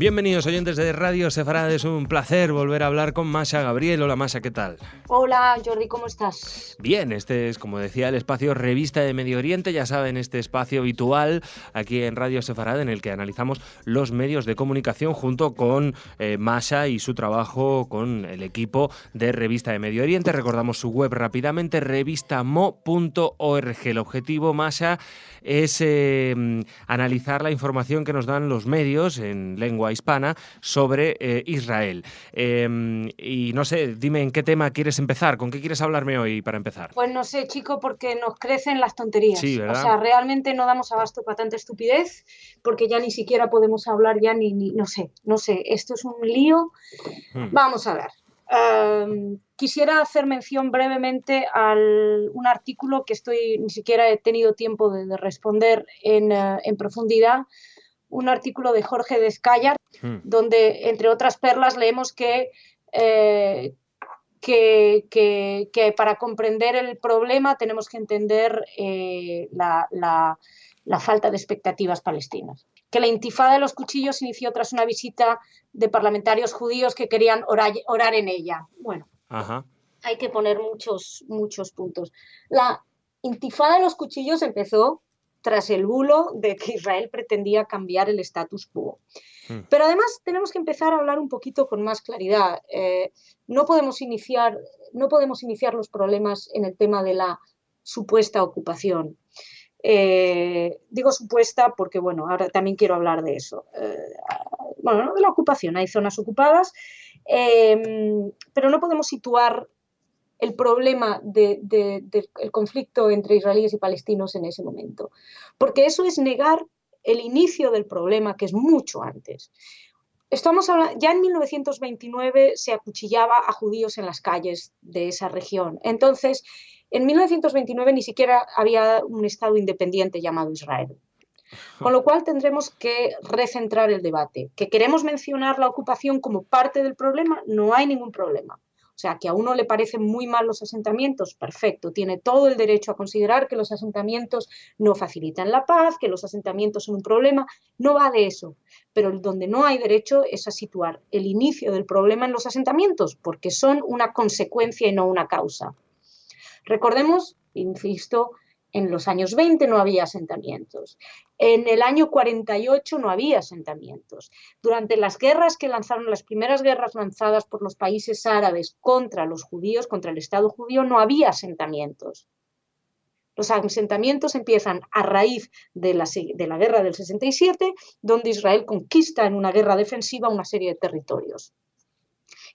Bienvenidos oyentes de Radio Sefarad, es un placer volver a hablar con Masha Gabriel. Hola Masha, ¿qué tal? Hola Jordi, ¿cómo estás? Bien, este es, como decía, el espacio Revista de Medio Oriente, ya saben, este espacio habitual aquí en Radio Sefarad en el que analizamos los medios de comunicación junto con Masha y su trabajo con el equipo de Revista de Medio Oriente. Recordamos su web rápidamente, revistamo.org. El objetivo, Masha, es analizar la información que nos dan los medios en lengua hispana sobre Israel. Y no sé, dime en qué tema quieres empezar, con qué quieres hablarme hoy para empezar. Pues no sé, chico, porque nos crecen las tonterías. Sí, O ¿verdad? sea, realmente no damos abasto para tanta estupidez, porque ya ni siquiera podemos hablar ya no sé, esto es un lío. Vamos a ver. Quisiera hacer mención brevemente a un artículo que ni siquiera he tenido tiempo de responder en profundidad, un artículo de Jorge Descayar, donde, entre otras perlas, leemos que para comprender el problema tenemos que entender la falta de expectativas palestinas. Que la intifada de los cuchillos inició tras una visita de parlamentarios judíos que querían orar en ella. Bueno, hay que poner muchos puntos. La intifada de los cuchillos empezó tras el bulo de que Israel pretendía cambiar el status quo. Pero además tenemos que empezar a hablar un poquito con más claridad. No podemos iniciar los problemas en el tema de la supuesta ocupación. Digo supuesta porque, bueno, ahora también quiero hablar de eso. No de la ocupación, hay zonas ocupadas, pero no podemos situar el problema del conflicto entre israelíes y palestinos en ese momento, porque eso es negar el inicio del problema, que es mucho antes. Ya en 1929 se acuchillaba a judíos en las calles de esa región. Entonces, en 1929 ni siquiera había un Estado independiente llamado Israel. Con lo cual tendremos que recentrar el debate. ¿Que queremos mencionar la ocupación como parte del problema? No hay ningún problema. O sea, que a uno le parecen muy mal los asentamientos, perfecto, tiene todo el derecho a considerar que los asentamientos no facilitan la paz, que los asentamientos son un problema, no va de eso. Pero donde no hay derecho es a situar el inicio del problema en los asentamientos, porque son una consecuencia y no una causa. Recordemos, insisto, en los años 20 no había asentamientos. En el año 48 no había asentamientos. Durante las primeras guerras lanzadas por los países árabes contra los judíos, contra el Estado judío, no había asentamientos. Los asentamientos empiezan a raíz de la guerra del 67, donde Israel conquista en una guerra defensiva una serie de territorios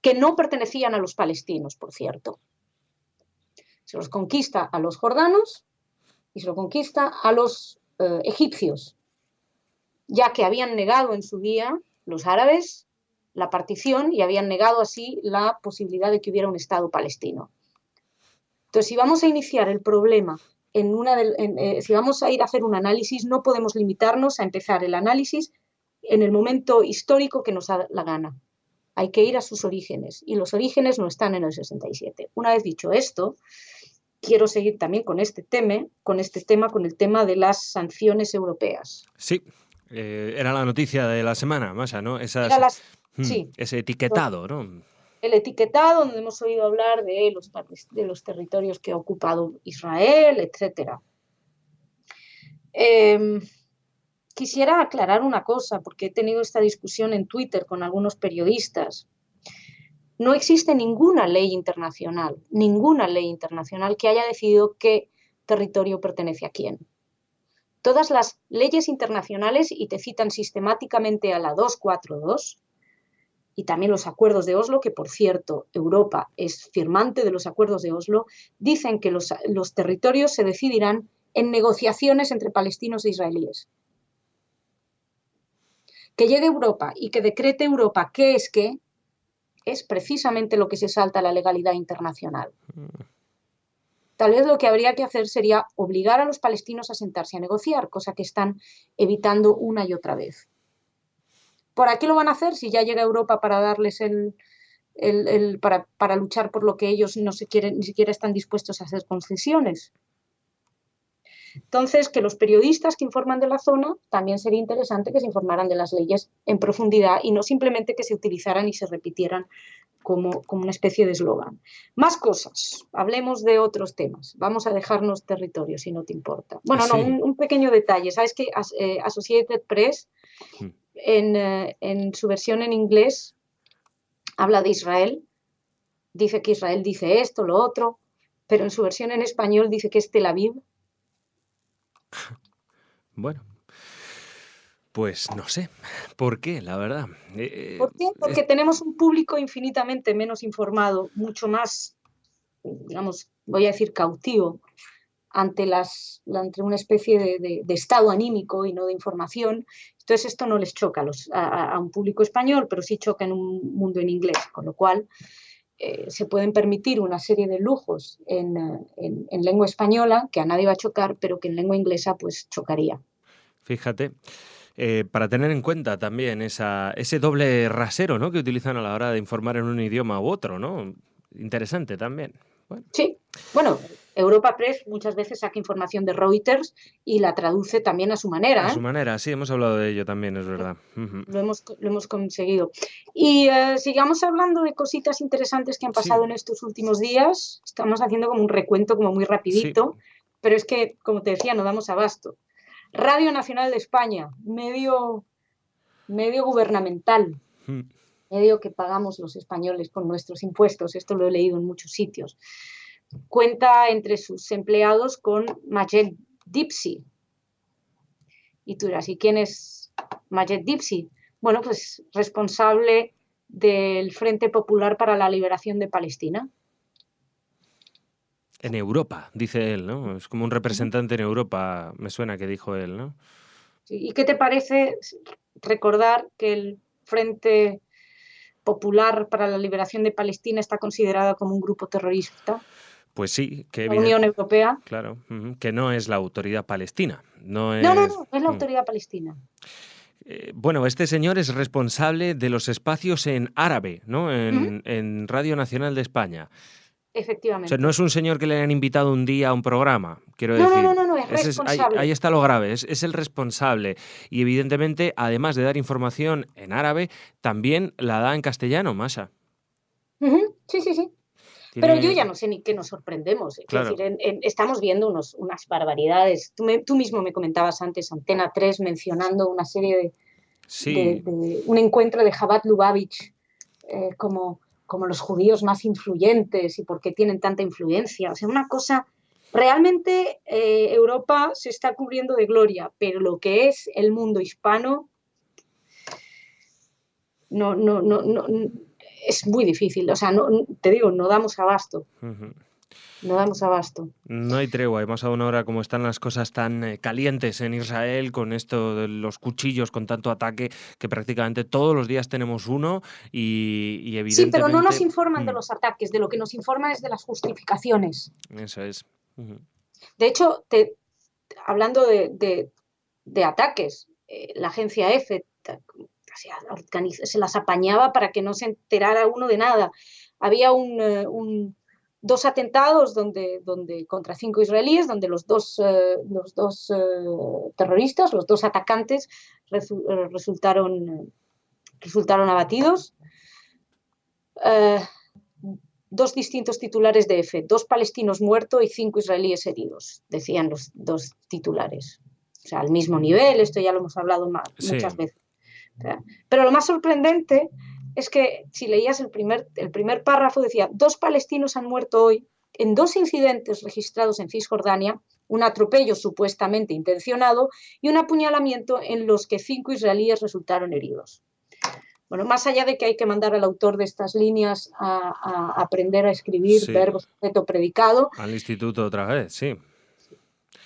que no pertenecían a los palestinos, por cierto. Se los conquista a los jordanos y se lo conquista a los egipcios, ya que habían negado en su día los árabes la partición y habían negado así la posibilidad de que hubiera un Estado palestino. Entonces, si vamos a iniciar el problema, si vamos a ir a hacer un análisis, no podemos limitarnos a empezar el análisis en el momento histórico que nos da la gana. Hay que ir a sus orígenes, y los orígenes no están en el 67. Una vez dicho esto, quiero seguir también con el tema de las sanciones europeas. Sí, era la noticia de la semana, Masha, ¿no? Sí. Ese etiquetado, ¿no? El etiquetado, donde hemos oído hablar de los territorios que ha ocupado Israel, etc. Quisiera aclarar una cosa, porque he tenido esta discusión en Twitter con algunos periodistas. No existe ninguna ley internacional que haya decidido qué territorio pertenece a quién. Todas las leyes internacionales, y te citan sistemáticamente a la 242, y también los acuerdos de Oslo, que por cierto Europa es firmante de los acuerdos de Oslo, dicen que los territorios se decidirán en negociaciones entre palestinos e israelíes. Que llegue Europa y que decrete Europa qué es precisamente lo que se salta a la legalidad internacional. Tal vez lo que habría que hacer sería obligar a los palestinos a sentarse a negociar, cosa que están evitando una y otra vez. ¿Por qué lo van a hacer si ya llega Europa para darles para luchar por lo que ellos ni siquiera están dispuestos a hacer concesiones? Entonces, que los periodistas que informan de la zona también sería interesante que se informaran de las leyes en profundidad y no simplemente que se utilizaran y se repitieran como una especie de eslogan. Más cosas, hablemos de otros temas. Vamos a dejarnos territorio, si no te importa. Bueno, no, Sí. un pequeño detalle. ¿Sabes que Associated Press, en su versión en inglés, habla de Israel? Dice que Israel dice esto, lo otro, pero en su versión en español dice que es Tel Aviv. Bueno, pues no sé por qué, la verdad. ¿Por qué? Porque tenemos un público infinitamente menos informado, mucho más, digamos, voy a decir cautivo, ante una especie de estado anímico y no de información. Entonces esto no les choca a un público español, pero sí choca en un mundo en inglés, con lo cual se pueden permitir una serie de lujos en lengua española que a nadie va a chocar, pero que en lengua inglesa pues chocaría. Fíjate. Para tener en cuenta también ese doble rasero, ¿no?, que utilizan a la hora de informar en un idioma u otro, ¿no? Interesante también. Bueno, Sí, bueno, Europa Press muchas veces saca información de Reuters y la traduce también a su a manera, su ¿eh? manera, sí, hemos hablado de ello también, es verdad. Ujú. Lo hemos conseguido. Y sigamos hablando de cositas interesantes que han pasado Sí, en estos últimos días. Estamos haciendo como un recuento como muy sí. rapidito, pero es que, como te decía, no damos abasto. Radio Nacional de España, medio gubernamental, Mm. medio que pagamos los españoles con nuestros impuestos. Esto lo he leído en muchos sitios. Cuenta entre sus empleados con Majed Dipsi. Y tú dirás, ¿y quién es Majed Dipsi? Bueno, pues responsable del Frente Popular para la Liberación de Palestina. En Europa, dice él, ¿no? Es como un representante en Europa, me suena que dijo él, ¿no? ¿Y qué te parece recordar que el Frente Popular para la Liberación de Palestina está considerado como un grupo terrorista? Pues sí, que La Unión Europea. claro, que no es la autoridad palestina, no No, no, es... no, no es la autoridad palestina. Bueno, este señor es responsable de los espacios en árabe, ¿no? Ujú, En Radio Nacional de España. O sea, no efectivamente. es un señor que le han invitado un día a un programa, quiero No, no, no, decir. no, no, es Ahí responsable. está lo grave, es el responsable. Y evidentemente, además de dar información en árabe, también la da en castellano, Masha. Ujú, sí, sí, sí. Pero yo ya Tiene, no sé ni qué nos sorprendemos. Quiero decir, claro, estamos viendo unas barbaridades. Tú mismo me comentabas antes, Antena 3 mencionando una serie sí, un encuentro de Jabat Lubavitch como los judíos más influyentes y por qué tienen tanta influencia. O sea, una cosa, realmente Europa se está cubriendo de gloria, pero lo que es el mundo hispano no es muy difícil. O sea, te digo, no damos abasto, ujú. no damos abasto. No hay tregua, y más aún ahora como están las cosas tan calientes en Israel, con esto de los cuchillos, con tanto ataque, que prácticamente todos los días tenemos uno y Sí, pero no nos evidentemente... informan de los ataques, de lo que nos informan es de las justificaciones. Eso es. Ujú. De hecho, hablando de ataques, la agencia EFE se las apañaba para que no se enterara uno de nada. Había dos atentados contra 5 israelíes, donde los dos terroristas, los dos atacantes, resultaron abatidos. Eh, dos distintos titulares de EFE, 2 palestinos muertos y 5 israelíes heridos, decían los dos titulares. O sea, al mismo nivel, esto ya lo hemos hablado Sí, muchas veces. Pero lo más sorprendente es que si leías el primer párrafo decía, 2 palestinos han muerto hoy en 2 incidentes registrados en Cisjordania, un atropello supuestamente intencionado y un apuñalamiento en los que 5 israelíes resultaron heridos. Bueno, más allá de que hay que mandar al autor de estas líneas a aprender a escribir sí. verbo, sujeto, predicado, Al instituto otra vez, sí.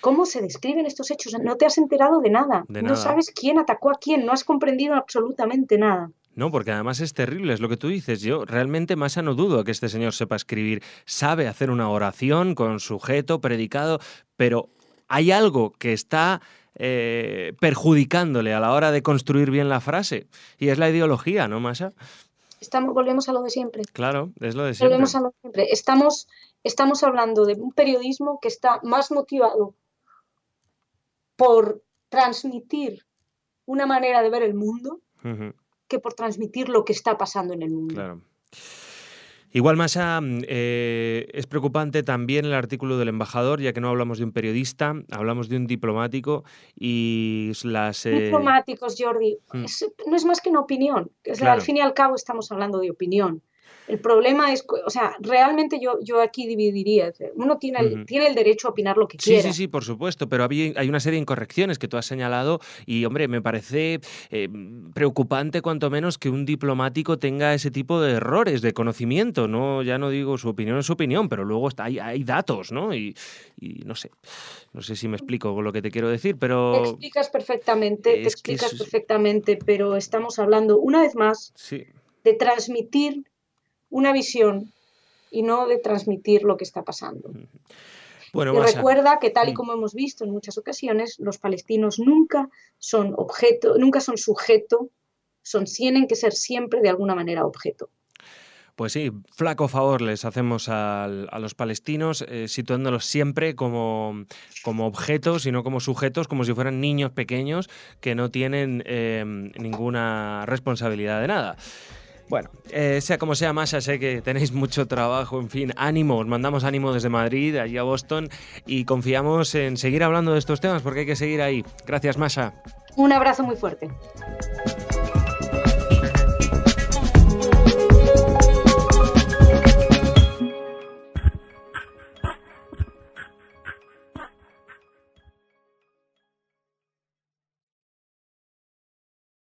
¿cómo se describen estos hechos? No te has enterado de nada, De no nada. sabes quién atacó a quién, no has comprendido absolutamente nada. No, porque además es terrible, es lo que tú dices. Yo realmente, Masa, no dudo que este señor sepa escribir, sabe hacer una oración con sujeto, predicado, pero hay algo que está perjudicándole a la hora de construir bien la frase, y es la ideología, ¿no, Masa? Volvemos a lo de siempre. Claro, es lo de siempre. Volvemos a lo de siempre. Estamos hablando de un periodismo que está más motivado por transmitir una manera de ver el mundo que por transmitir lo que está pasando en el mundo. Claro. Igual, Masha, es preocupante también el artículo del embajador, ya que no hablamos de un periodista, hablamos de un diplomático y las... Diplomáticos, Jordi, no es más que una opinión. Claro. Al fin y al cabo estamos hablando de opinión. El problema es, o sea, realmente yo aquí dividiría. Uno tiene el derecho a opinar lo que quiera. Sí, por supuesto, pero hay una serie de incorrecciones que tú has señalado y, hombre, me parece preocupante cuanto menos que un diplomático tenga ese tipo de errores de conocimiento, ¿no? Ya no digo su opinión es su opinión, pero luego hay datos, ¿no? Y no sé si me explico con lo que te quiero decir, pero... Te explicas perfectamente, pero estamos hablando, una vez más, de transmitir una visión y no de transmitir lo que está pasando. Bueno, y recuerda que, tal y como hemos visto en muchas ocasiones, los palestinos nunca son sujeto, tienen que ser siempre de alguna manera objeto. Pues sí, flaco favor les hacemos a los palestinos, situándolos siempre como objetos y no como sujetos, como si fueran niños pequeños que no tienen ninguna responsabilidad de nada. Bueno, sea como sea, Masha, sé que tenéis mucho trabajo, en fin, ánimo, os mandamos ánimo desde Madrid, allí a Boston, y confiamos en seguir hablando de estos temas porque hay que seguir ahí. Gracias, Masha. Un abrazo muy fuerte.